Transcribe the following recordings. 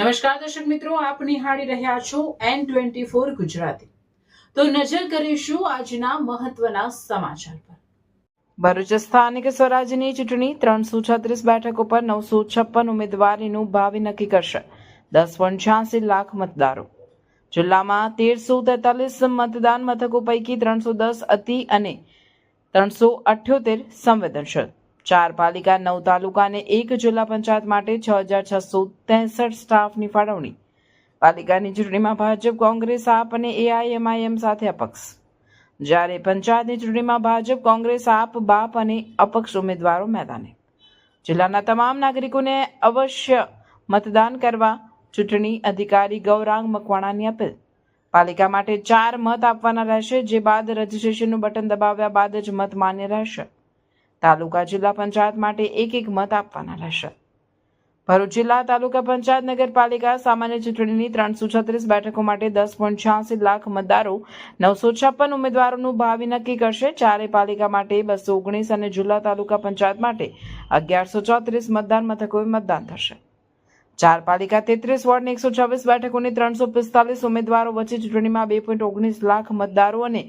નમસ્કાર દર્શક મિત્રો, આપ નિહાળી રહ્યા છો N24 ગુજરાતી। તો નજર કરીશું આજના મહત્વના સમાચાર પર। ભરૂચ સ્થાનિક સ્વરાજ્યની ચૂંટણી 336 બેઠકો પર 956 ઉમેદવારીનું ભાવિ નક્કી કરશે 10.86 લાખ મતદારો। જિલ્લામાં 1343 મતદાન મથકો પૈકી 310 અતિ અને 378 સંવેદનશીલ। 4 પાલિકા 9 તાલુકા અને 1 જિલ્લા પંચાયત માટે 6663 સ્ટાફની ફાળવણી। પાલિકાની ચૂંટણીમાં ભાજપ, કોંગ્રેસ, આપ અને AIMIM સાથે અપક્ષ, જ્યારે પંચાયતની ચૂંટણીમાં ભાજપ, કોંગ્રેસ, આપ, બાપ અને અપક્ષ ઉમેદવારો મેદાને। જિલ્લાના તમામ નાગરિકોને અવશ્ય મતદાન કરવા ચૂંટણી અધિકારી ગૌરાંગ મકવાણાની અપીલ। પાલિકા માટે 4 મત આપવાના રહેશે, જે બાદ રજીસ્ટ્રેશનનું બટન દબાવ્યા બાદ જ મત માન્ય રહેશે। તાલુકા જિલ્લા પંચાયત માટે 1 મત આપવાના રહેશે। ભરૂચ જિલ્લા તાલુકા પંચાયત નગરપાલિકા સામાન્ય ચૂંટણીની 336 બેઠકો માટે 10.86 લાખ મતદારો 956 ઉમેદવારોનું ભાવિ નક્કી કરશે। 4 પાલિકા માટે 219 અને જિલ્લા તાલુકા પંચાયત માટે 1134 મતદાન મથકોએ મતદાન થશે। 4 પાલિકા 33 વોર્ડની 126 બેઠકોની 345 ઉમેદવારો વચ્ચે ચૂંટણીમાં 2.19 લાખ મતદારો અને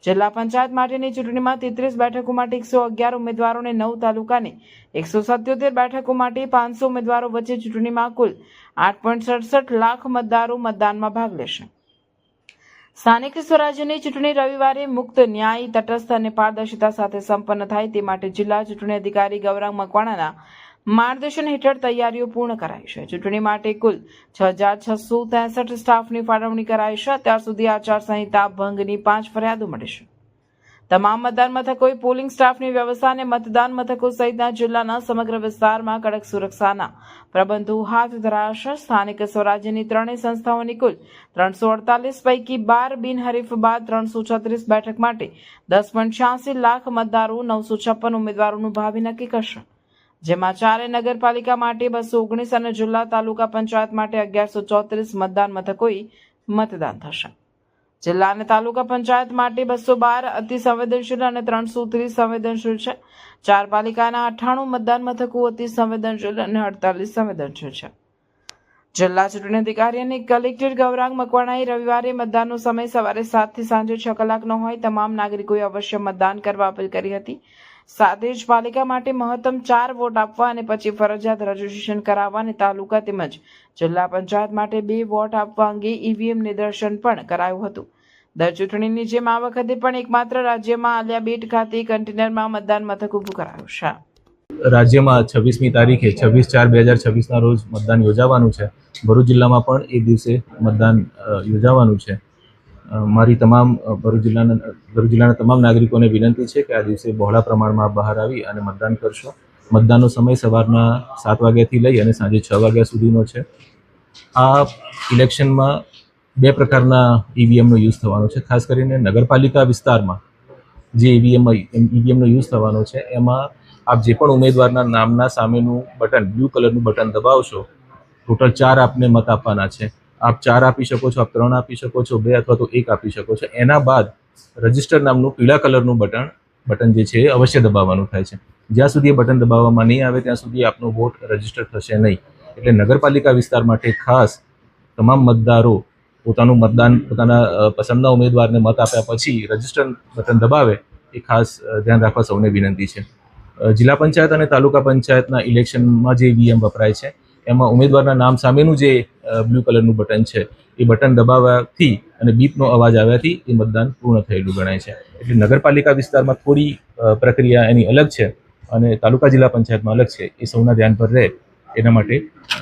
જિલ્લા પંચાયત માટેની ચૂંટણીમાં 33 બેઠકો માટે 111 ઉમેદવારો અને 9 તાલુકાની 177 બેઠકો માટે 500 ઉમેદવારો વચ્ચે ચૂંટણીમાં કુલ 8.67 લાખ મતદારો મતદાનમાં ભાગ લેશે। સ્થાનિક સ્વરાજ્યની ચૂંટણી રવિવારે મુક્ત, ન્યાયી, તટસ્થ અને પારદર્શિતા સાથે સંપન્ન થાય તે માટે જિલ્લા ચૂંટણી અધિકારી ગૌરાંગ મકવાણાના માર્ગદર્શન હેઠળ તૈયારીઓ પૂર્ણ કરાઈ છે। ચૂંટણી માટે કુલ 6663 સ્ટાફની ફાળવણી કરાઈ છે। અત્યાર સુધી આચારસંહિતા ભંગની 5 ફરિયાદો મળી છે। તમામ મતદાન મથકોએ પોલિંગ સ્ટાફની વ્યવસ્થા અને મતદાન મથકો સહિતના જિલ્લાના સમગ્ર વિસ્તારમાં કડક સુરક્ષાના પ્રબંધો હાથ ધરાશે। સ્થાનિક સ્વરાજ્યની ત્રણેય સંસ્થાઓની કુલ 348 પૈકી 12 બિનહરીફ બાદ 336 બેઠક માટે 10.86 લાખ મતદારો 956 ઉમેદવારોનું ભાવિ નક્કી કરશે, જેમાં 4 નગરપાલિકા માટે 219 અને જિલ્લા તાલુકા પંચાયત માટે 1134 મતદાન મથકોએ મતદાન થશે। જિલ્લા અને તાલુકા પંચાયત માટે 212 અતિ સંવેદનશીલ અને 330 સંવેદનશીલ છે। 4 પાલિકાના 98 મતદાન મથકો અતિ સંવેદનશીલ અને 48 સંવેદનશીલ છે। જિલ્લા ચૂંટણી અધિકારી અને કલેક્ટર ગૌરાંગ મકવાણાએ રવિવારે મતદાનનો સમય સવારે 7 થી સાંજે 6 કલાકનો હોય તમામ નાગરિકોએ અવશ્ય મતદાન કરવા અપીલ કરી હતી। સાથે જ પાલિકા માટે મહત્તમ 4 વોટ આપવા અને પછી ફરજિયાત રજીસ્ટ્રેશન કરાવવા અને તાલુકા તેમજ જિલ્લા પંચાયત માટે 2 વોટ આપવા અંગે EVM નિદર્શન પણ કરાયું હતું। દર ચૂંટણીની જેમ આ વખતે પણ એકમાત્ર રાજ્યમાં આલિયાબેટ ખાતે કન્ટેનરમાં મતદાન મથક ઊભું કરાયું છે। રાજ્યમાં 26મી તારીખે 26/4/2026 ના રોજ મતદાન યોજાવાનું છે। ભરૂચ જિલ્લામાં પણ એ દિવસે મતદાન યોજાવાનું છે। મારી તમામ ભરૂચ જિલ્લાના તમામ નાગરિકોને વિનંતી છે કે આ દિવસે બહોળા પ્રમાણમાં બહાર આવી અને મતદાન કરશો। મતદાનનો સમય સવારના 7 વાગ્યાથી લઈ અને સાંજે 6 વાગ્યા સુધીનો છે। આ ઇલેક્શનમાં 2 પ્રકારના EVMનો યુઝ થવાનો છે। ખાસ કરીને નગરપાલિકા વિસ્તારમાં જે EVMનો યુઝ થવાનો છે એમાં આપ જે પણ ઉમેદવારના નામના સામેનું બટન, બ્લુ કલરનું બટન દબાવશો, ટોટલ 4 આપને મત આપવાના છે। આપ 4 આપી શકો છો, આપ 3 આપી શકો છો, 2 અથવા તો 1 આપી શકો છો। એના બાદ રજિસ્ટર નામનું પીળા કલરનું બટન જે છે એ અવશ્ય દબાવવાનું થાય છે। જ્યાં સુધી એ બટન દબાવવામાં નહીં આવે ત્યાં સુધી આપનો વોટ રજિસ્ટર થશે નહીં। એટલે નગરપાલિકા વિસ્તાર માટે ખાસ તમામ મતદારો પોતાનું મતદાન પોતાના પસંદના ઉમેદવારને મત આપ્યા પછી રજિસ્ટર બટન દબાવે એ ખાસ ધ્યાન રાખવા સૌને વિનંતી છે। જિલ્લા પંચાયત અને તાલુકા પંચાયતના ઇલેક્શનમાં જે EVM વપરાય છે એમાં ઉમેદવારના નામ સામેનું જે બ્લુ કલરનું બટન છે એ બટન દબાવવાથી અને બીપનો અવાજ આવ્યાથી એ મતદાન પૂર્ણ થયેલું ગણાય છે। એટલે નગરપાલિકા વિસ્તારમાં થોડી પ્રક્રિયા એની અલગ છે અને તાલુકા જિલ્લા પંચાયતમાં અલગ છે। એ સૌના ધ્યાન પર રહે એના માટે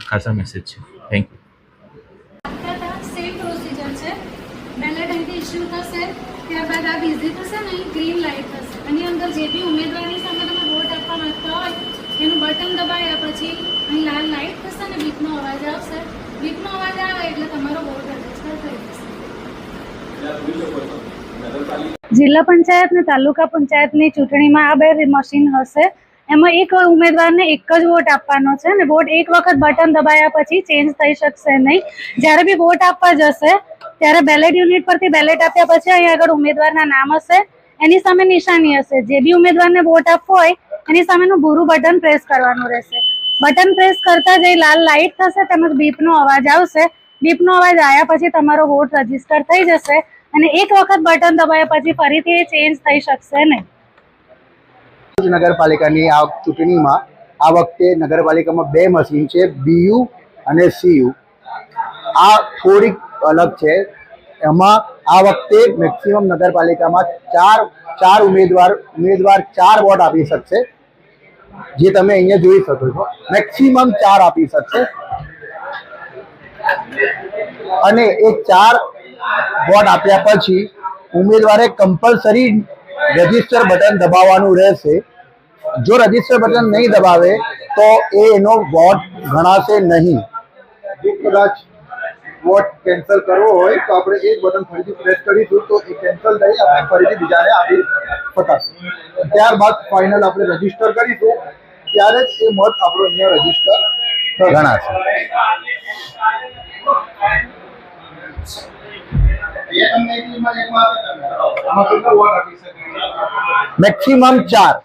ખાસા મેસેજ છે। Thank you. બેલેટ અહીંથી ઇસ્યુ થશે, ત્યારબાદ આ બીઝી થશે ને અહીં ગ્રીન લાઇટ થશે, એની અંદર જે બી ઉમેદવારની સામે તમે વોટ આપવા માંગતા હોય એનું બટન દબાવ્યા પછી અહીં લાલ લાઇટ થશે અને બીપનો અવાજ આવશે। બીપનો અવાજ આવે એટલે તમારો વોટ રજીસ્ટર થઈ જશે। જિલ્લા પંચાયત અને તાલુકા પંચાયતની ચૂંટણીમાં આ 2 મશીન હશે। એમાં એક ઉમેદવારને એક જ વોટ આપવાનો છે અને વોટ એક વખત બટન દબાવ્યા પછી ચેન્જ થઈ શકશે નહીં। જ્યારે બી વોટ આપવા જશે ત્યારે બેલેટ યુનિટ પરથી બેલેટ આપ્યા પછી અહીં આગળ ઉમેદવારના નામ હશે, એની સામે નિશાની હશે। જે બી ઉમેદવારને વોટ આપવો હોય એની સામેનું ભૂરું બટન પ્રેસ કરવાનું રહેશે। બટન પ્રેસ કરતા જ લાલ લાઇટ થશે તેમજ બીપનો અવાજ આવશે. બીપનો અવાજ આવ્યા પછી તમારો વોટ રજીસ્ટર થઈ જશે અને એક વખત બટન દબાવ્યા પછી ફરીથી એ ચેન્જ થઈ શકશે નહીં. નગરપાલિકાની આ ચૂંટણીમાં આ વખતે નગરપાલિકામાં 2 મશીન છે, BU અને CU. આ થોડીક અલગ છે. એમાં આ વખતે મેક્સિમમ નગરપાલિકામાં ચાર ઉમેદવાર 4 વોટ આપી શકશે, જે તમે અહીંયા જોઈ શકો છો. મેક્સિમમ 4 આપી શકશે અને એ 4 વોટ આપ્યા પછી ઉમેદવારે કમ્પલસરી રજીસ્ટર બટન દબાવવાનું રહેશે. જો રજીસ્ટર બટન નહીં દબાવે તો એનો વોટ ગણાશે નહીં. જો કદાચ વોટ કેન્સલ કરવો હોય તો આપણે એક બટન ફરીથી પ્રેસ કરીશું તો એ કેન્સલ થઈ આપણે ફરીથી બીજાને આપી શકાશે. ત્યારબાદ ફાઇનલ આપણે રજીસ્ટર કરીશું ત્યારે જ એ મત આપણો અહીંયા રજીસ્ટર ગણાશે. મેક્સિમમ 4.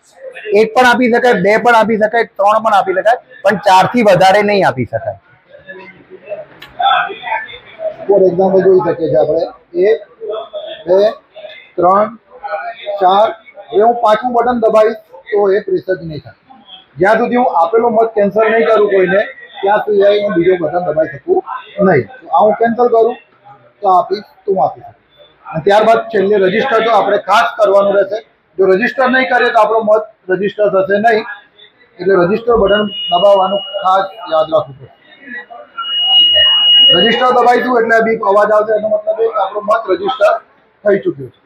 1 પણ આપી શકાય, 2 પણ આપી શકાય, 3 પણ આપી શકાય, પણ 4 થી વધારે નહીં આપી શકાય. ફોર એક્ઝામ્પલ જોઈ શકીએ છીએ આપણે 1, 2, 3, 4. એ હું 5મું બટન દબાવીશ તો એ પ્રેસ જ નહીં થાય. જ્યાં સુધી હું આપેલો મત કેન્સલ નહીં કરું કોઈને ત્યાં સુધી હું બીજો બટન દબાવી શકું નહીં. આ હું કેન્સલ કરું તો આપીશ તો હું આપી શકું. અને ત્યારબાદ છેલ્લે રજીસ્ટર તો આપણે ખાસ કરવાનું રહેશે. જો રજીસ્ટર નહીં કરીએ તો આપણો મત રજીસ્ટર થશે નહીં. એટલે રજીસ્ટર બટન દબાવવાનું ખાસ યાદ રાખવું પડશે. રજીસ્ટર દબાવીશું એટલે બીપ અવાજ આવશે, એનો મતલબ એ કે આપણો મત રજીસ્ટર થઈ ચૂક્યો છે.